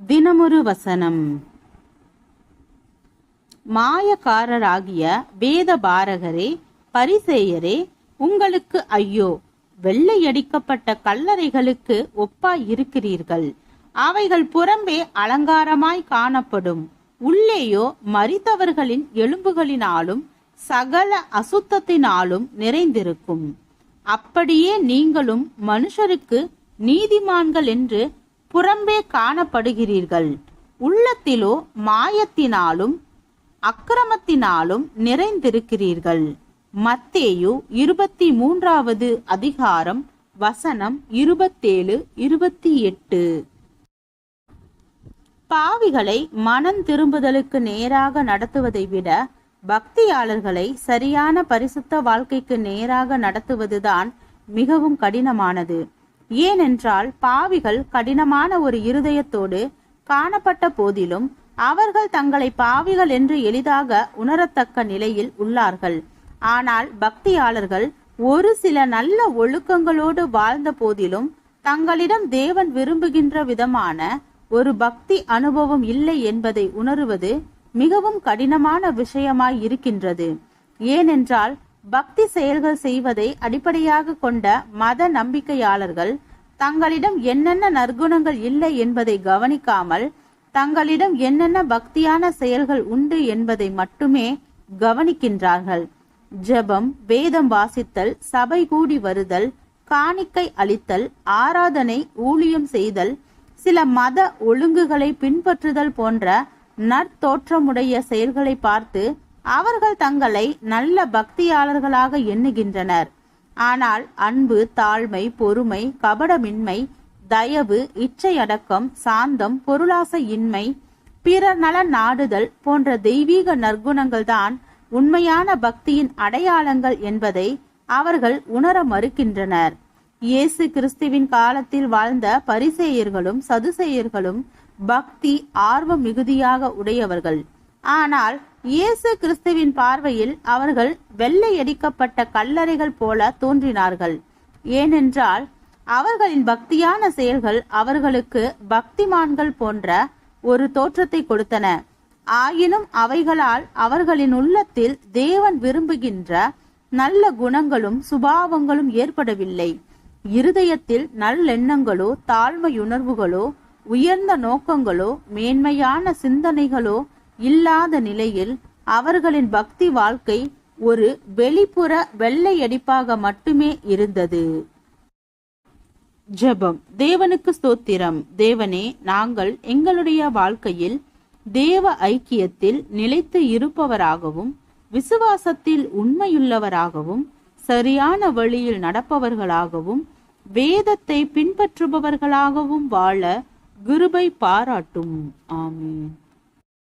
தினமொரு வசனம். மாயக்காரராகிய வேத பாரகரே, பரிசேயரே, உங்களுக்கு ஐயோ! வெள்ளையடிக்கப்பட்ட கல்லறைகளுக்கு ஒப்பாய் இருக்கிறீர்கள். அவைகள் புறம்பே அலங்காரமாய் காணப்படும், உள்ளேயோ மரித்தவர்களின் எலும்புகளினாலும் சகல அசுத்தத்தினாலும் நிறைந்திருக்கும். அப்படியே நீங்களும் மனுஷருக்கு நீதிமான்கள் என்று புறம்பே காணப்படுகிறீர்கள், உள்ளத்திலோ மாயத்தினாலும் அக்கிரமத்தினாலும் நிறைந்திருக்கிறீர்கள். மத்தேயு 23வது அதிகாரம் வசனம் 27, 28. பாவிகளை மனம் திரும்புதலுக்கு நேராக நடத்துவதை விட பக்தியாளர்களை சரியான பரிசுத்த வாழ்க்கைக்கு நேராக நடத்துவதுதான் மிகவும் கடினமானது. ஏனென்றால் பாவிகள் கடினமான ஒரு இருதயத்தோடு காணப்பட்ட போதிலும் அவர்கள் தங்களை பாவிகள் என்று எளிதாக உணரத்தக்க நிலையில் உள்ளார்கள். ஆனால் பக்தியாளர்கள் ஒரு சில நல்ல ஒழுக்கங்களோடு வாழ்ந்த போதிலும் தங்களிடம் தேவன் விரும்புகின்ற விதமான ஒரு பக்தி அனுபவம் இல்லை என்பதை உணருவது மிகவும் கடினமான விஷயமாய் இருக்கின்றது. ஏனென்றால் பக்தி செயல்கள் செய்வதை அடிப்படையாக கொண்ட மத நம்பிக்கையாளர்கள் தங்களிடம் என்னென்ன நற்குணங்கள் இல்லை என்பதை கவனிக்காமல் தங்களிடம் என்னென்ன பக்தியான செயல்கள் உண்டு என்பதை மட்டுமே கவனிக்கின்றார்கள். ஜெபம், வேதம் வாசித்தல், சபை கூடி வருதல், காணிக்கை அளித்தல், ஆராதனை, ஊழியம் செய்தல், சில மத ஒழுங்குகளை பின்பற்றுதல் போன்ற நற்தோற்றமுடைய செயல்களை பார்த்து அவர்கள் தங்களை நல்ல பக்தியாளர்களாக எண்ணுகின்றனர். ஆனால் அன்பு, தாழ்மை, பொறுமை, கபடமின்மை, தயவு, இச்சையடக்கம், சாந்தம், பொருளாசை இன்மை, பிறர் நல நாடுதல் போன்ற தெய்வீக நற்குணங்கள் தான் உண்மையான பக்தியின் அடையாளங்கள் என்பதை அவர்கள் உணர மறுக்கின்றனர். இயேசு கிறிஸ்துவின் காலத்தில் வாழ்ந்த பரிசேயர்களும் சதுசேயர்களும் பக்தி ஆர்வம் மிகுதியாக உடையவர்கள். ஆனால் இயேசு கிறிஸ்துவின் பார்வையில் அவர்கள் வெள்ளையடிக்கப்பட்ட கல்லறைகள் போல தோன்றினார்கள். ஏனென்றால் அவர்களின் பக்தியான செயல்கள் அவர்களுக்கு பக்திமான்கள் போன்ற ஒரு தோற்றத்தை கொடுத்தன. ஆயினும் அவைகளால் அவர்களின் உள்ளத்தில் தேவன் விரும்புகின்ற நல்ல குணங்களும் சுபாவங்களும் ஏற்படவில்லை. இருதயத்தில் நல்லெண்ணங்களோ, தாழ்மையுணர்வுகளோ, உயர்ந்த நோக்கங்களோ, மேன்மையான சிந்தனைகளோ இல்லாத நிலையில் அவர்களின் பக்தி வாழ்க்கை ஒரு வெளிப்புற வெள்ளையடிப்பாக மட்டுமே இருந்தது. ஜெபம். தேவனுக்கு ஸ்தோத்திரம். தேவனே, நாங்கள் எங்களுடைய வாழ்க்கையில் தேவ ஐக்கியத்தில் நிலைத்து இருப்பவராகவும் விசுவாசத்தில் உண்மையுள்ளவராகவும் சரியான வழியில் நடப்பவர்களாகவும் வேதத்தை பின்பற்றுபவர்களாகவும் வாழ கிருபை பாராட்டும். ஆமென்.